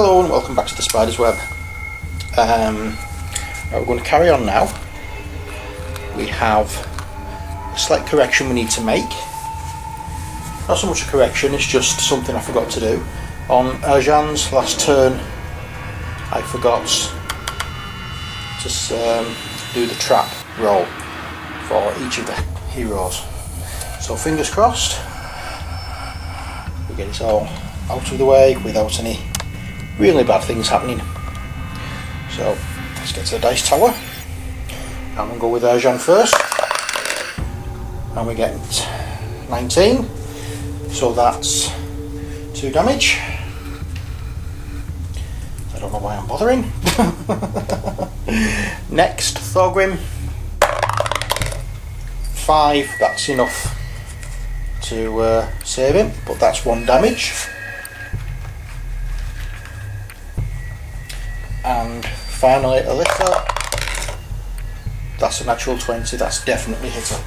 Hello and welcome back to the Spider's Web. We're going to carry on now. We have a slight correction we need to make. Not so much a correction, it's just something I forgot to do. On Erjan's last turn I forgot to do the trap roll for each of the heroes. So fingers crossed we get it all out of the way without any really bad things happening. So let's get to the dice tower. I'm going to go with Erjan first, and we get 19, so that's 2 damage. I don't know why I'm bothering. Next, Thorgrim, 5, that's enough to save him, but that's 1 damage. And finally Alyssa, that's a natural 20, that's definitely hit her.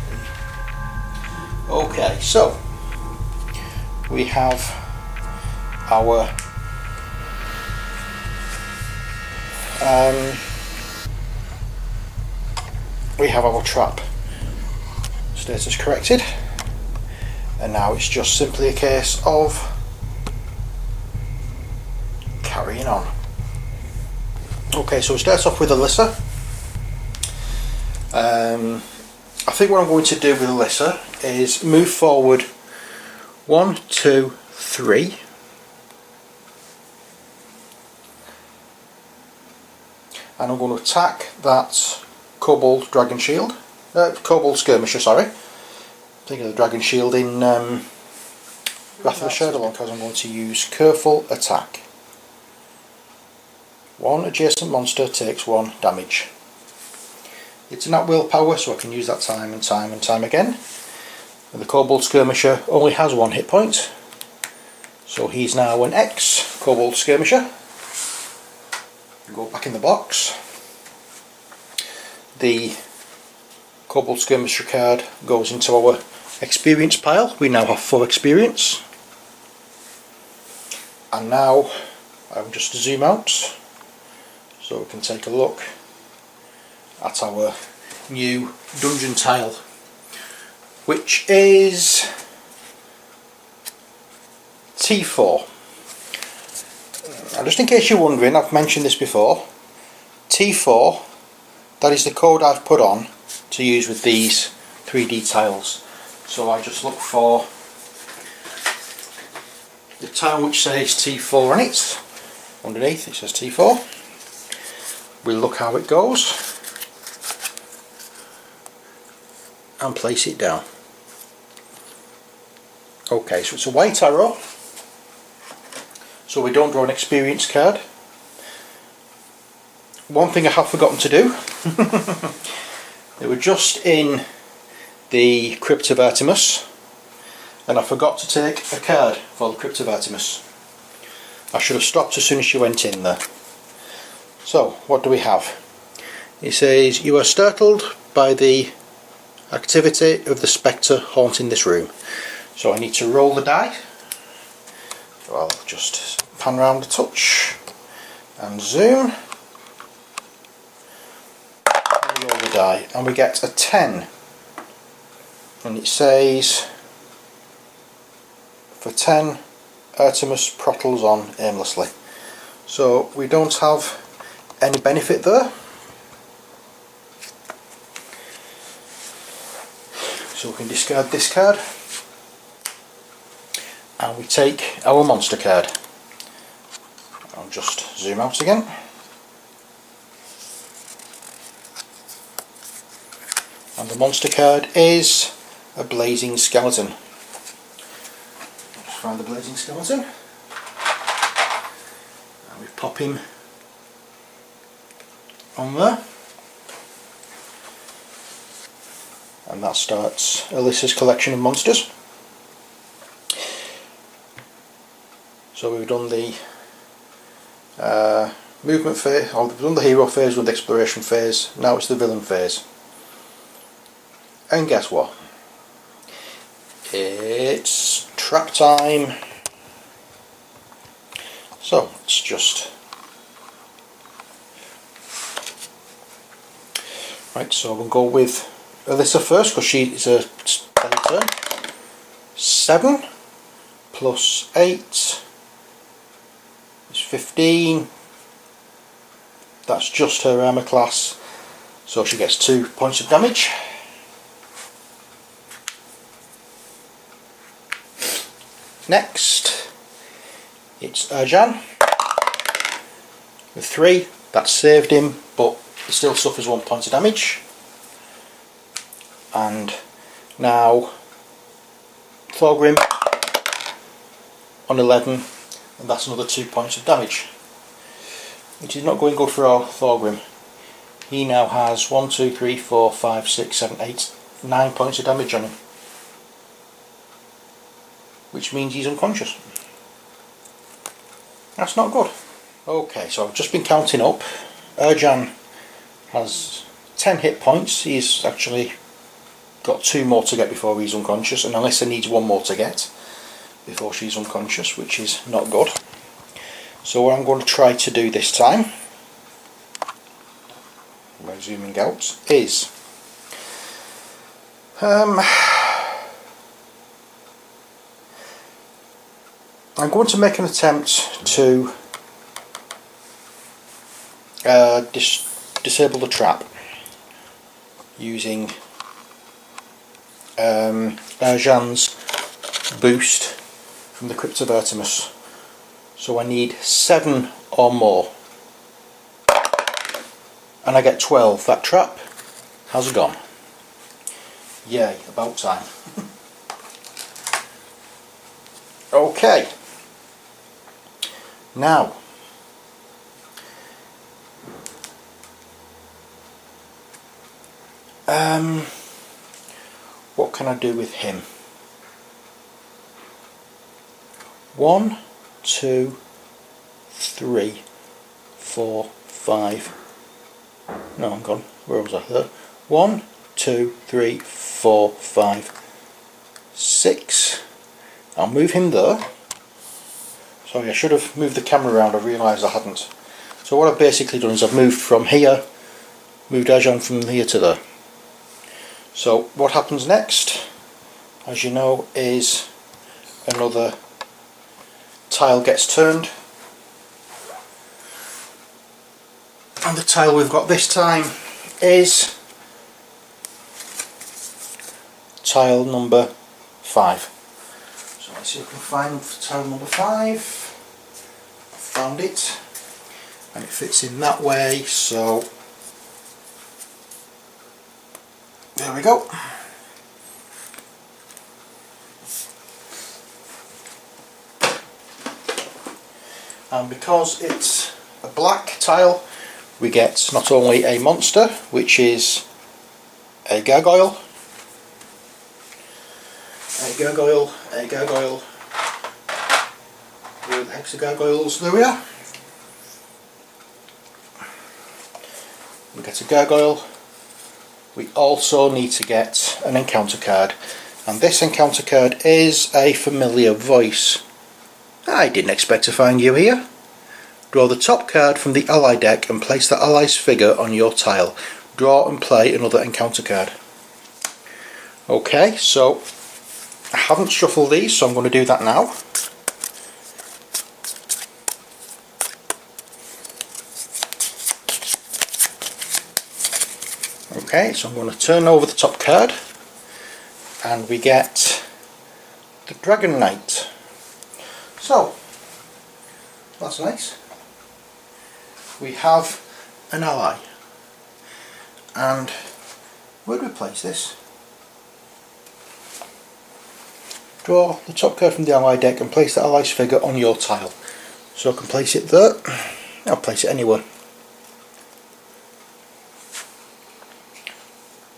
Okay, so we have our trap status corrected, and now it's just simply a case of carrying on. Okay, so it starts off with Alyssa. I think what I'm going to do with Alyssa is move forward 1, 2, 3, and I'm going to attack that Kobold Dragon Shield, Kobold Skirmisher, sorry. I'm thinking of the Dragon Shield in Wrath of the Shadowlord, because I'm going to use Careful Attack. 1 adjacent monster takes 1 damage. It's not willpower, so I can use that time and time and time again. And the Kobold Skirmisher only has 1 hit point, so he's now an X Kobold Skirmisher. Go back in the box. The Kobold Skirmisher card goes into our experience pile. We now have 4 experience. And now I'll just zoom out so we can take a look at our new dungeon tile, which is T4. Now, just in case you're wondering, I've mentioned this before, T4, that is the code I've put on to use with these 3D tiles. So I just look for the tile which says T4 on it. Underneath it says T4. We'll look how it goes and place it down. Okay, so it's a white arrow, so we don't draw an experience card. One thing I have forgotten to do, they were just in the Crypt of Artemis, and I forgot to take a card for the Crypt of Artemis. I should have stopped as soon as she went in there. So, what do we have? It says, you are startled by the activity of the spectre haunting this room. So I need to roll the die. So I'll just pan around a touch and zoom. And roll the die, and we get a 10. And it says, for 10, Artemis prattles on aimlessly. So we don't have any benefit there. So we can discard this card, and we take our monster card. I'll just zoom out again. And the monster card is a blazing skeleton. Just find the blazing skeleton, and we pop him on there, and that starts Alyssa's collection of monsters. So we've done the movement phase, or we've done the hero phase, we've done the exploration phase, now it's the villain phase. And guess what? It's trap time. So it's just right. So we'll go with Alyssa first because she is a turn. 7 plus 8 is 15. That's just her armour class, so she gets 2 points of damage. Next, it's Erjan with 3. That saved him, but he still suffers 1 point of damage. And now Thorgrim on 11, and that's another 2 points of damage, which is not going good for our Thorgrim. He now has 1, 2, 3, 4, 5, 6, 7, 8, 9 points of damage on him, which means he's unconscious. That's not good. Okay, so I've just been counting up. Erjan has 10 hit points. He's actually got 2 more to get before he's unconscious, and Alyssa needs 1 more to get before she's unconscious, which is not good. So what I'm going to try to do this time, by zooming out, is I'm going to make an attempt to disable the trap using Erjan's boost from the Crypt of Artemis. So I need 7 or more, and I get 12. That trap has gone. Yay, about time. Okay, now what can I do with him? 1, 2, 3, 4, 5. No, I'm gone. Where was I? There. 1, 2, 3, 4, 5, 6. I'll move him there. Sorry, I should have moved the camera around. I realised I hadn't. So what I've basically done is I've moved from here, moved Erjan from here to there. So what happens next, as you know, is another tile gets turned, and the tile we've got this time is tile number 5. So let's see if we can find tile number 5. I found it, and it fits in that way, so there we go. And because it's a black tile, we get not only a monster, which is a gargoyle, with hexagargoyles. There we are. We get a gargoyle. We also need to get an encounter card, and this encounter card is a familiar voice. I didn't expect to find you here. Draw the top card from the ally deck and place the ally's figure on your tile. Draw and play another encounter card. Okay, so I haven't shuffled these, so I'm going to do that now. Okay, so I'm going to turn over the top card, and we get the Dragon Knight. So, that's nice. We have an ally, and where do we place this? Draw the top card from the ally deck and place the ally's figure on your tile. So I can place it there. I'll place it anywhere.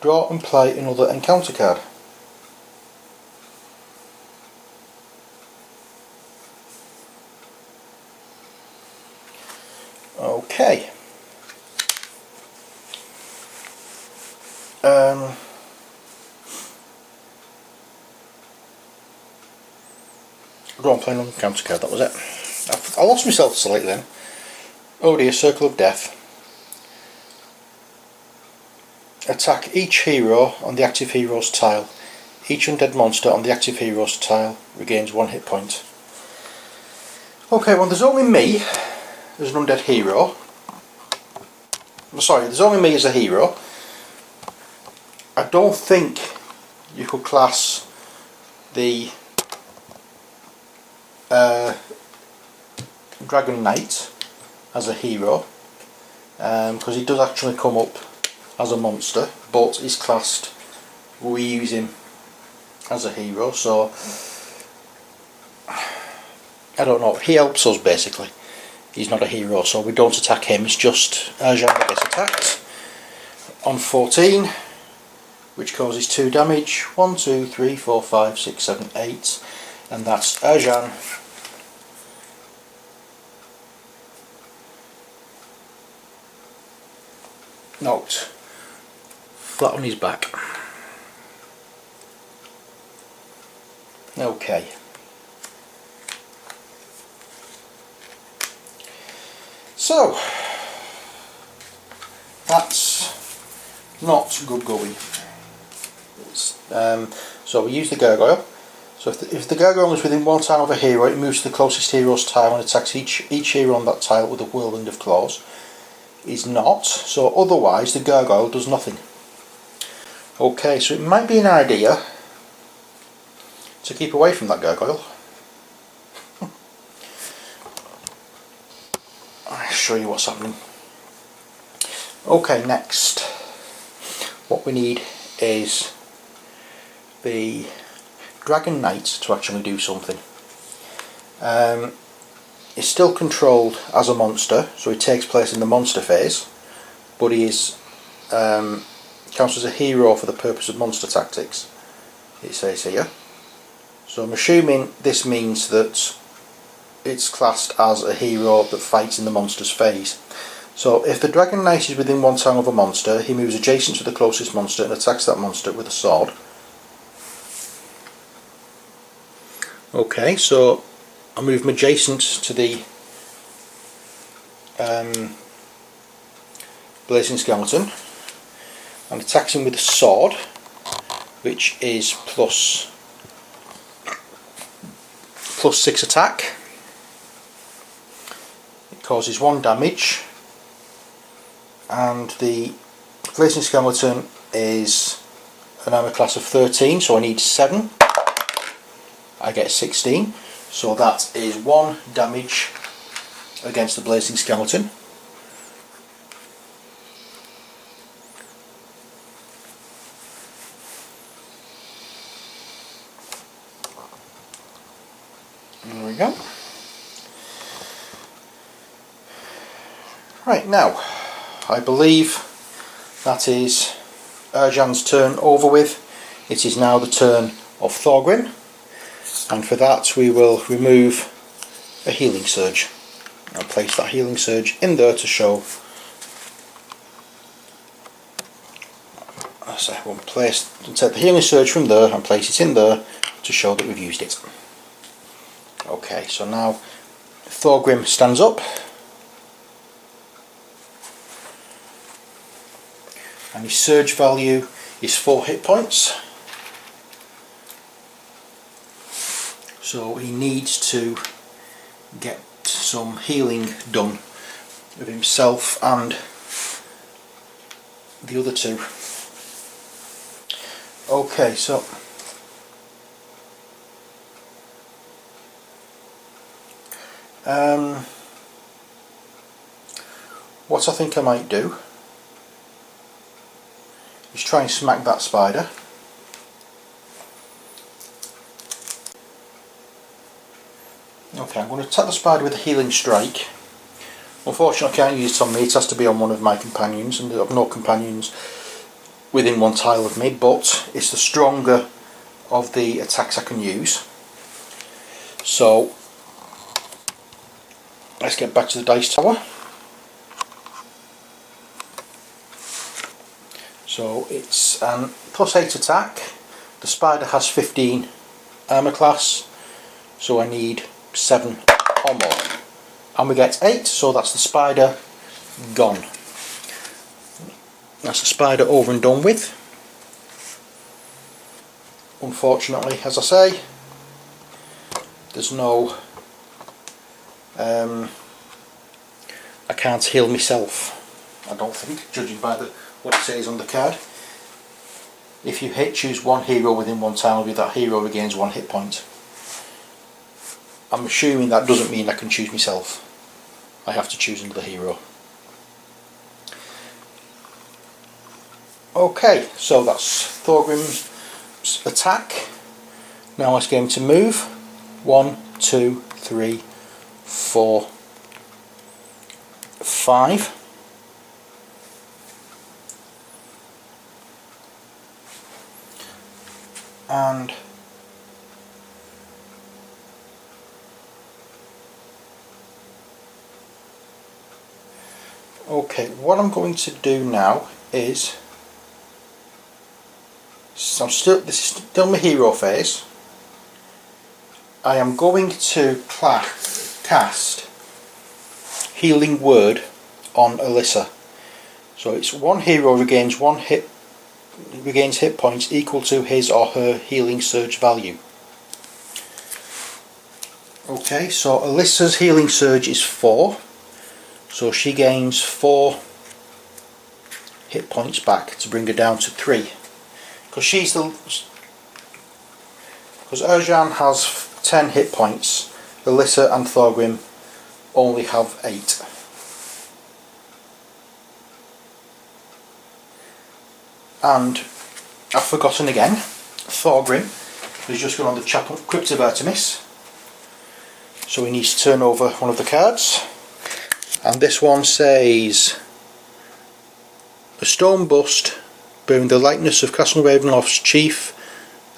Draw and play another encounter card. Okay. Draw and play another encounter card, that was it. I lost myself slightly then. Oh dear, Circle of Death. Attack each hero on the active hero's tile. Each undead monster on the active hero's tile regains 1 hit point. Okay, well there's only me as an undead hero. Sorry, there's only me as a hero. I don't think you could class the Dragon Knight as a hero, because he does actually come up as a monster, but he's classed, we use him as a hero, so I don't know, he helps us basically. He's not a hero, so we don't attack him, it's just Erjan that gets attacked on 14, which causes 2 damage. 1, 2, 3, 4, 5, 6, 7, 8, and that's Erjan. Knocked flat on his back. Okay. So that's not good going. So we use the gargoyle. So if the gargoyle is within 1 tile of a hero, it moves to the closest hero's tile and attacks each hero on that tile with a whirlwind of claws. Is not, so otherwise the gargoyle does nothing. Okay, so it might be an idea to keep away from that gargoyle. I'll show you what's happening. Okay, next what we need is the Dragon Knight to actually do something. Is still controlled as a monster, so he takes place in the monster phase, but he is counts as a hero for the purpose of monster tactics, it says here. So I'm assuming this means that it's classed as a hero that fights in the monster's phase. So if the Dragon Knight is within 1 tile of a monster, he moves adjacent to the closest monster and attacks that monster with a sword. Okay, so I move him adjacent to the Blazing Skeleton and attacks him with a sword, which is plus 6 attack. It causes 1 damage, and the Blazing Skeleton is an armor class of 13, so I need 7. I get 16. So that is 1 damage against the Blazing Skeleton. There we go. Right, now I believe that is Erjan's turn over with. It is now the turn of Thorgrim. And for that we will remove a healing surge. I'll place that healing surge in there to show. So we'll take the healing surge from there and place it in there to show that we've used it. Okay, so now Thorgrim stands up. And his surge value is 4 hit points. So he needs to get some healing done with himself and the other 2. Okay, so what I think I might do is try and smack that spider. Okay, I'm going to attack the spider with a healing strike. Unfortunately I can't use it on me, it has to be on one of my companions, and I have no companions within 1 tile of me, but it's the stronger of the attacks I can use. So let's get back to the dice tower. So it's an +8 attack. The spider has 15 armour class, so I need 7 or more. And we get 8, so that's the spider gone. That's the spider over and done with. Unfortunately, as I say, there's no I can't heal myself, I don't think, judging by what it says on the card. If you hit, choose one hero within one tile with that hero regains 1 hit point. I'm assuming that doesn't mean I can choose myself. I have to choose another hero. Okay, so that's Thorgrim's attack. Now let's get him to move. 1, 2, 3, 4, 5. And okay, what I'm going to do now is, this is still my hero phase. I am going to cast Healing Word on Alyssa. So it's one hero regains hit points equal to his or her healing surge value. Okay, so Alyssa's healing surge is 4, so she gains 4 hit points back to bring her down to 3. Because Erjan has 10 hit points, Alyssa and Thorgrim only have 8. And I've forgotten again, Thorgrim has just gone on the Crypt of Artemis, so he needs to turn over one of the cards, and this one says, a stone bust bearing the likeness of Castle Ravenloft's chief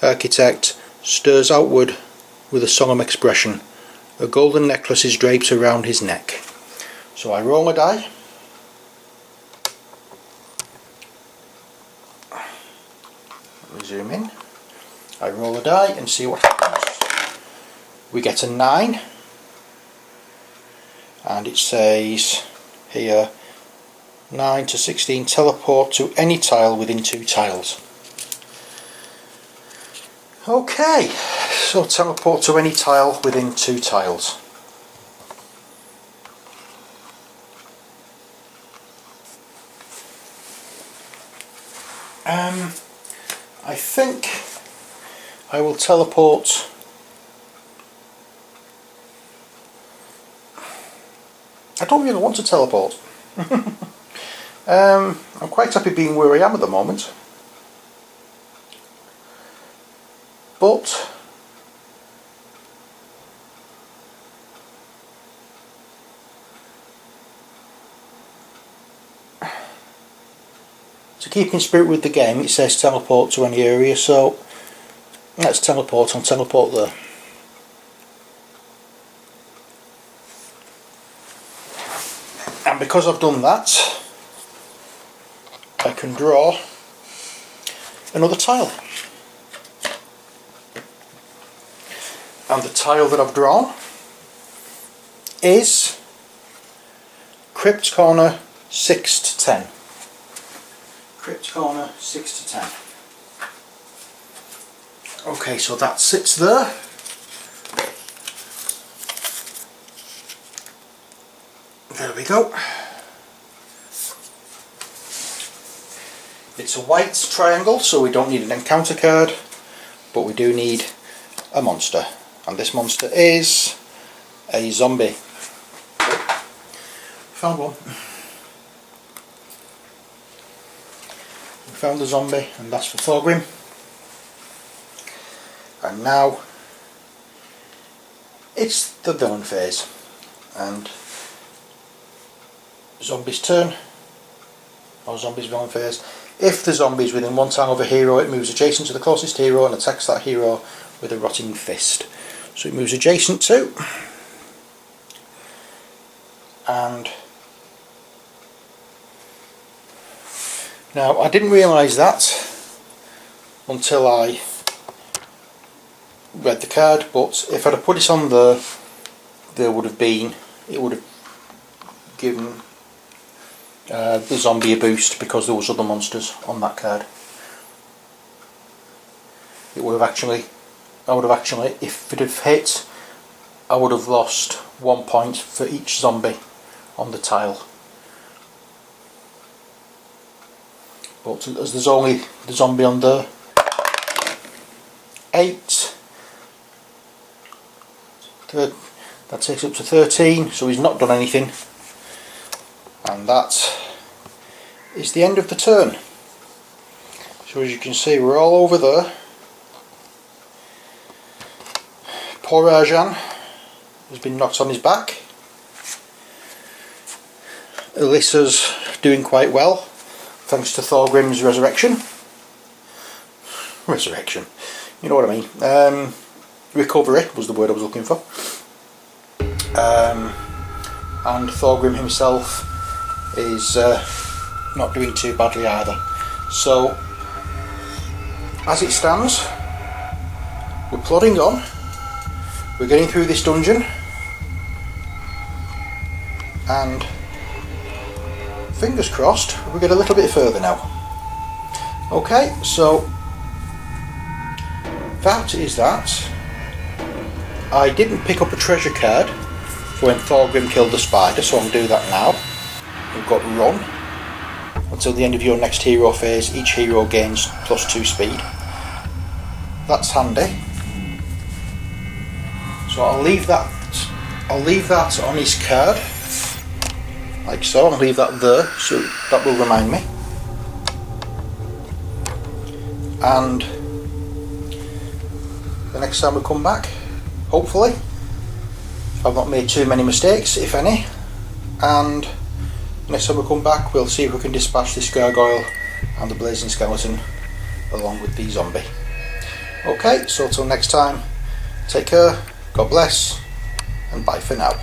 architect stirs outward with a solemn expression. A golden necklace is draped around his neck. So I roll a die. Let me zoom in. I roll a die and see what happens. We get a 9, and it says here 9 to 16, teleport to any tile within 2 tiles. Okay, so teleport to any tile within 2 tiles. I think I will teleport I don't really want to teleport. I'm quite happy being where I am at the moment. But to keep in spirit with the game, it says teleport to any area, so let's teleport and teleport there. And because I've done that, I can draw another tile. And the tile that I've drawn is Crypt Corner 6 to 10. Crypt Corner 6 to 10. Okay, so that sits there. There we go. It's a white triangle, so we don't need an encounter card, but we do need a monster. And this monster is a zombie. Found one. We found the zombie, and that's for Thorgrim. And now it's the villain phase. And zombie's turn, or zombie's villain phase. If the zombie is within 1 tile of a hero, it moves adjacent to the closest hero and attacks that hero with a rotting fist. So it moves adjacent to, and now I didn't realise that until I read the card, but if I'd have put it on there, there would have been, it would have given the zombie a boost because there was other monsters on that card. It would have actually, if it had hit, I would have lost 1 point for each zombie on the tile. But as there's only the zombie on there, 8, that takes up to 13, so he's not done anything, and that is the end of the turn. So as you can see, we're all over there. Poor Arjan has been knocked on his back. Alyssa's doing quite well, thanks to Thorgrim's resurrection. Resurrection, you know what I mean. Recovery was the word I was looking for. And Thorgrim himself is not doing too badly either. So, as it stands, we're plodding on. We're getting through this dungeon, and fingers crossed we get a little bit further now. Okay, so that is that. I didn't pick up a treasure card for when Thorgrim killed the spider, so I'll do that now. We've got run. Until the end of your next hero phase, each hero gains +2 speed. That's handy. So I'll leave that on his card, like so. I'll leave that there, so that will remind me. And the next time we come back, hopefully, I've not made too many mistakes, if any, and next time we come back we'll see if we can dispatch this gargoyle and the blazing skeleton along with the zombie. Okay, so till next time, take care, God bless, and bye for now.